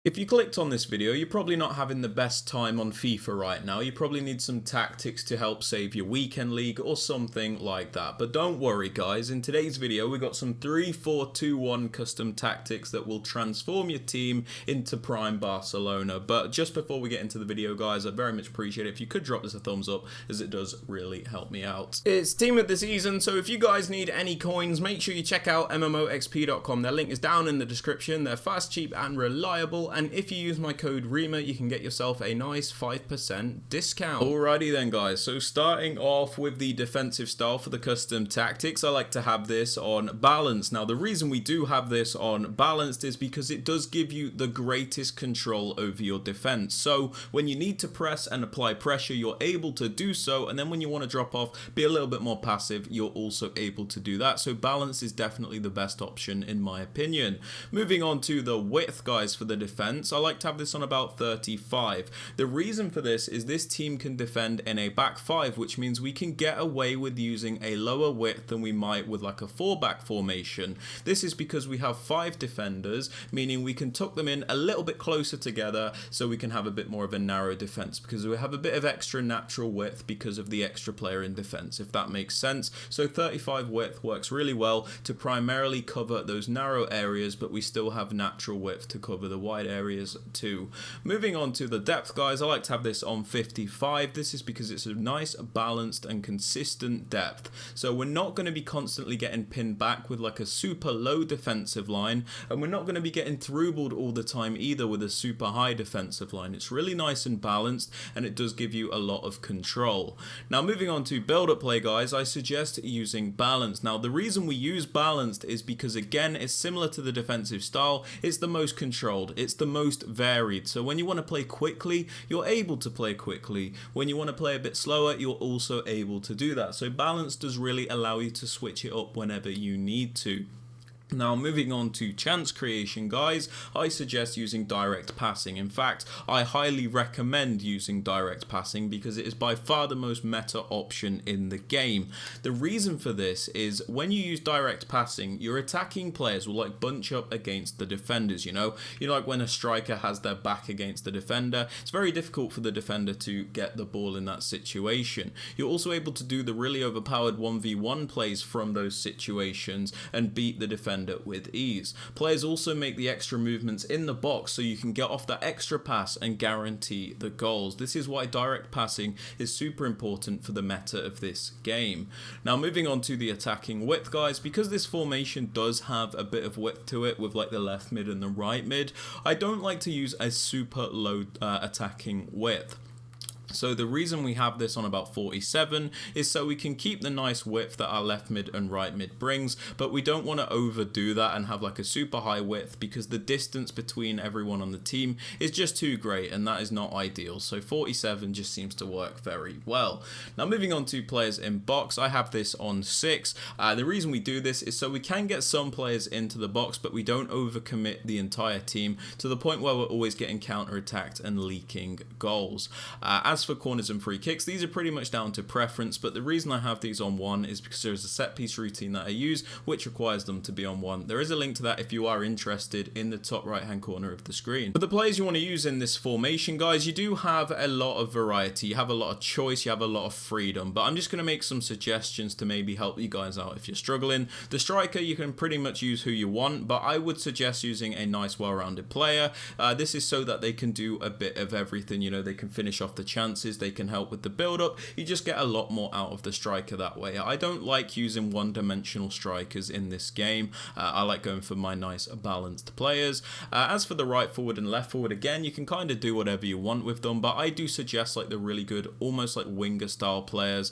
If you clicked on this video, you're probably not having the best time on FIFA right now. You probably need some tactics to help save your weekend league or something like that. But don't worry guys, in today's video we got some 3-4-2-1 custom tactics that will transform your team into Prime Barcelona. But just before we get into the video guys, I'd very much appreciate it if you could drop this a thumbs up, as it does really help me out. It's team of the season, so if you guys need any coins, make sure you check out MMOXP.com. Their link is down in the description. They're fast, cheap and reliable. And if you use my code REMA, you can get yourself a nice 5% discount. Alrighty then guys, so starting off with the defensive style for the custom tactics, I like to have this on balanced. Now the reason we do have this on balanced is because it does give you the greatest control over your defense. So when you need to press and apply pressure, you're able to do so, and then when you want to drop off, be a little bit more passive, you're also able to do that. So balance is definitely the best option in my opinion. Moving on to the width guys for the defense, I like to have this on about 35. The reason for this is this team can defend in a back five, which means we can get away with using a lower width than we might with like a 4-back formation. This is because we have 5 defenders, meaning we can tuck them in a little bit closer together so we can have a bit more of a narrow defense, because we have a bit of extra natural width because of the extra player in defense, if that makes sense. So 35 width works really well to primarily cover those narrow areas, but we still have natural width to cover the wide areas too. Moving on to the depth guys, I like to have this on 55. This is because it's a nice balanced and consistent depth, so we're not going to be constantly getting pinned back with like a super low defensive line, and we're not going to be getting through-balled all the time either with a super high defensive line. It's really nice and balanced, and it does give you a lot of control. Now moving on to build-up play guys, I suggest using balanced. Now the reason we use balanced is because again it's similar to the defensive style, it's the most controlled, it's the most varied. So when you want to play quickly, you're able to play quickly. When you want to play a bit slower, you're also able to do that. So balance does really allow you to switch it up whenever you need to. Now moving on to chance creation guys, I suggest using direct passing. In fact, I highly recommend using direct passing because it is by far the most meta option in the game. The reason for this is when you use direct passing, your attacking players will like bunch up against the defenders, you know like when a striker has their back against the defender, it's very difficult for the defender to get the ball in that situation. You're also able to do the really overpowered 1v1 plays from those situations and beat the defender with ease. Players also make the extra movements in the box so you can get off that extra pass and guarantee the goals. This is why direct passing is super important for the meta of this game. Now moving on to the attacking width guys, because this formation does have a bit of width to it with like the left mid and the right mid, I don't like to use a super low attacking width. So the reason we have this on about 47 is so we can keep the nice width that our left mid and right mid brings, but we don't want to overdo that and have like a super high width because the distance between everyone on the team is just too great, and that is not ideal. So 47 just seems to work very well. Now moving on to players in box, I have this on 6. The reason we do this is so we can get some players into the box, but we don't overcommit the entire team to the point where we're always getting counter-attacked and leaking goals. As for corners and free kicks, these are pretty much down to preference, but the reason I have these on 1 is because there is a set piece routine that I use which requires them to be on 1. There is a link to that if you are interested in the top right hand corner of the screen. But the players you want to use in this formation guys, you do have a lot of variety, you have a lot of choice, you have a lot of freedom, but I'm just going to make some suggestions to maybe help you guys out if you're struggling. The striker, you can pretty much use who you want, but I would suggest using a nice well-rounded player. This is so that they can do a bit of everything, they can finish off the chance, they can help with the build-up. You just get a lot more out of the striker that way. I don't like using one-dimensional strikers in this game. I like going for my nice balanced players. As for the right forward and left forward, again, you can kind of do whatever you want with them, but I do suggest like the really good, almost like winger style players,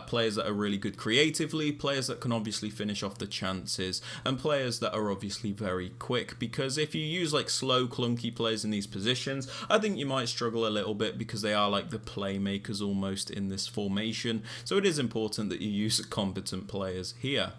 players that are really good creatively, players that can obviously finish off the chances, and players that are obviously very quick, because if you use like slow, clunky players in these positions, I think you might struggle a little bit because they are like the playmakers almost in this formation. So it is important that you use competent players here.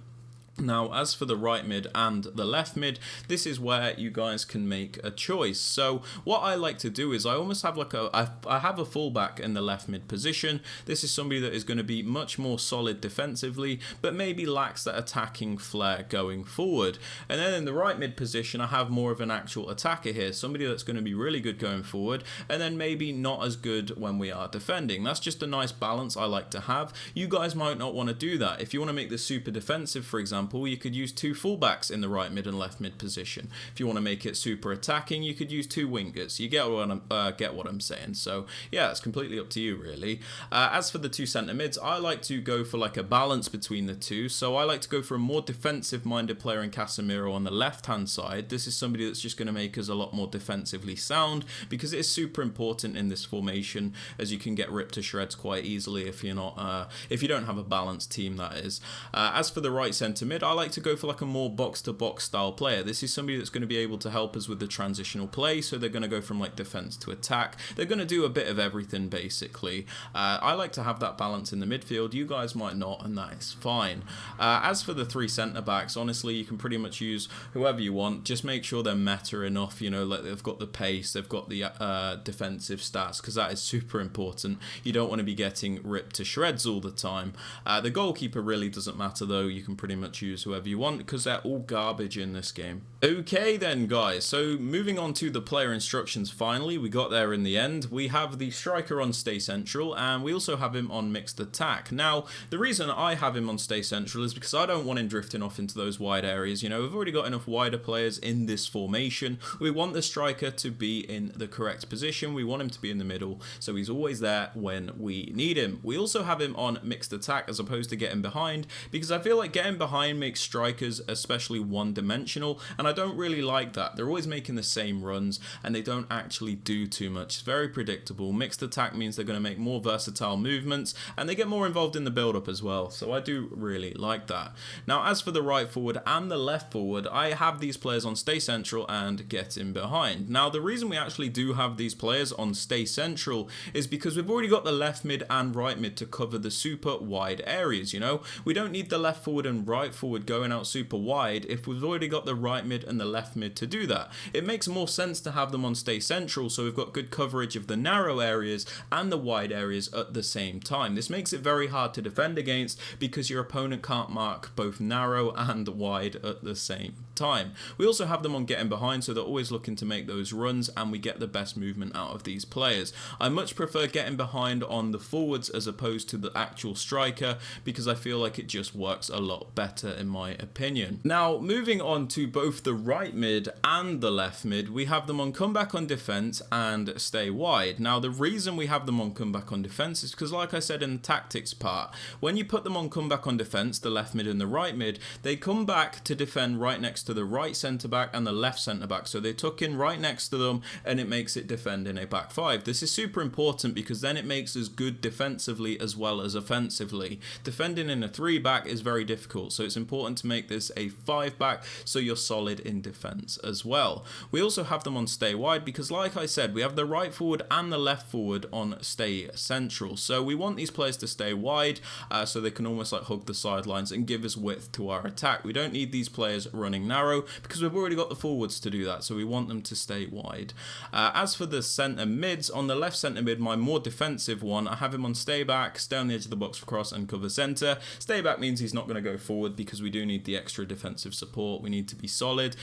Now, as for the right mid and the left mid, this is where you guys can make a choice. So what I like to do is I almost have like I have a fullback in the left mid position. This is somebody that is going to be much more solid defensively, but maybe lacks that attacking flair going forward. And then in the right mid position, I have more of an actual attacker here, somebody that's going to be really good going forward, and then maybe not as good when we are defending. That's just a nice balance I like to have. You guys might not want to do that. If you want to make this super defensive, for example, you could use 2 fullbacks in the right mid and left mid position. If you want to make it super attacking, you could use 2 wingers. You get what I'm saying. So yeah, it's completely up to you really. As for the 2 centre mids, I like to go for like a balance between the two. So I like to go for a more defensive minded player in Casemiro on the left hand side. This is somebody that's just going to make us a lot more defensively sound, because it is super important in this formation, as you can get ripped to shreds quite easily if you're not if you don't have a balanced team, that is. As for the right centre mid, I like to go for like a more box-to-box style player. This is somebody that's going to be able to help us with the transitional play, so they're going to go from like defense to attack. They're going to do a bit of everything basically. I like to have that balance in the midfield. You guys might not, and that is fine. As for the 3 centre backs, honestly, you can pretty much use whoever you want. Just make sure they're meta enough, you know, like they've got the pace, they've got the defensive stats, because that is super important. You don't want to be getting ripped to shreds all the time. The goalkeeper really doesn't matter though. You can pretty much use whoever you want, because they're all garbage in this game. Okay then guys, so moving on to the player instructions. Finally, we got there in the end. We have the striker on stay central, and we also have him on mixed attack. Now, the reason I have him on stay central is because I don't want him drifting off into those wide areas. You know, we've already got enough wider players in this formation. We want the striker to be in the correct position. We want him to be in the middle, so he's always there when we need him. We also have him on mixed attack as opposed to getting behind, because I feel like getting behind makes strikers especially one-dimensional, and I don't really like that. They're always making the same runs and they don't actually do too much. It's very predictable. Mixed attack means they're going to make more versatile movements, and they get more involved in the build-up as well, so I do really like that. Now, as for the right forward and the left forward, I have these players on stay central and get in behind. Now, the reason we actually do have these players on stay central is because we've already got the left mid and right mid to cover the super wide areas. You know, we don't need the left forward and right forward going out super wide if we've already got the right mid and the left mid to do that. It makes more sense to have them on stay central, so we've got good coverage of the narrow areas and the wide areas at the same time. This makes it very hard to defend against, because your opponent can't mark both narrow and wide at the same time. We also have them on getting behind, so they're always looking to make those runs, and we get the best movement out of these players. I much prefer getting behind on the forwards as opposed to the actual striker, because I feel like it just works a lot better in my opinion. Now, moving on to both the right mid and the left mid, we have them on comeback on defense and stay wide. Now, the reason we have them on comeback on defense is because, like I said in the tactics part, when you put them on comeback on defense, the left mid and the right mid, they come back to defend right next to the right centre back and the left centre back. So they tuck in right next to them, and it makes it defend in a back five. This is super important, because then it makes us good defensively as well as offensively. Defending in a 3-back is very difficult, so it's important to make this a 5-back so you're solid in defence as well. We also have them on stay wide because, like I said, we have the right forward and the left forward on stay central. So we want these players to stay wide so they can almost like hug the sidelines and give us width to our attack. We don't need these players running narrow because we've already got the forwards to do that, so we want them to stay wide. As for the centre mids, on the left centre mid, my more defensive one, I have him on stay back, stay on the edge of the box for cross and cover centre. Stay back means he's not going to go forward because we do need the extra defensive support. We need to be solid.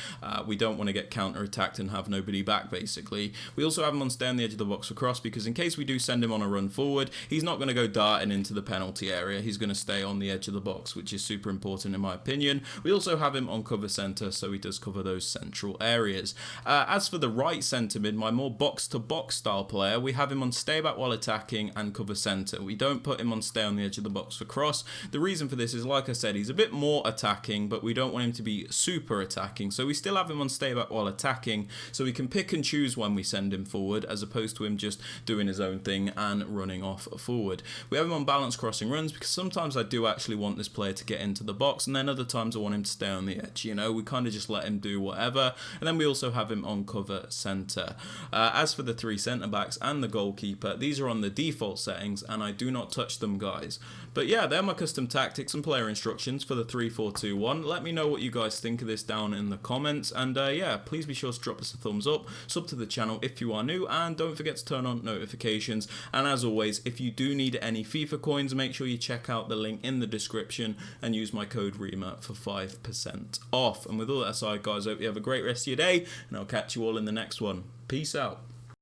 We don't want to get counter-attacked and have nobody back, basically. We also have him on stay on the edge of the box for cross because in case we do send him on a run forward, he's not going to go darting into the penalty area. He's going to stay on the edge of the box, which is super important in my opinion. We also have him on cover centre, so he does cover those central areas. As for the right centre mid, my more box-to-box style player, we have him on stay back while attacking and cover centre. We don't put him on stay on the edge of the box for cross. The reason for this is, like I said, he's a bit more attacking, but we don't want him to be super attacking. So we still have him on stay back while attacking, so we can pick and choose when we send him forward, as opposed to him just doing his own thing and running off forward. We have him on balanced crossing runs because sometimes I do actually want this player to get into the box, and then other times I want him to stay on the edge. You know, we kind of just let him do whatever. And then we also have him on cover centre. As for the 3 centre backs and the goalkeeper, these are on the default settings and I do not touch them, guys. But yeah, they're my custom tactics and player instructions for the 3-4-2-1. Let me know what you guys think of this down in the comments, and yeah, please be sure to drop us a thumbs up, sub to the channel if you are new, and don't forget to turn on notifications. And as always, if you do need any FIFA coins, make sure you check out the link in the description and use my code REMA for 5% off. And with all that aside, guys, I hope you have a great rest of your day, and I'll catch you all in the next one. Peace out.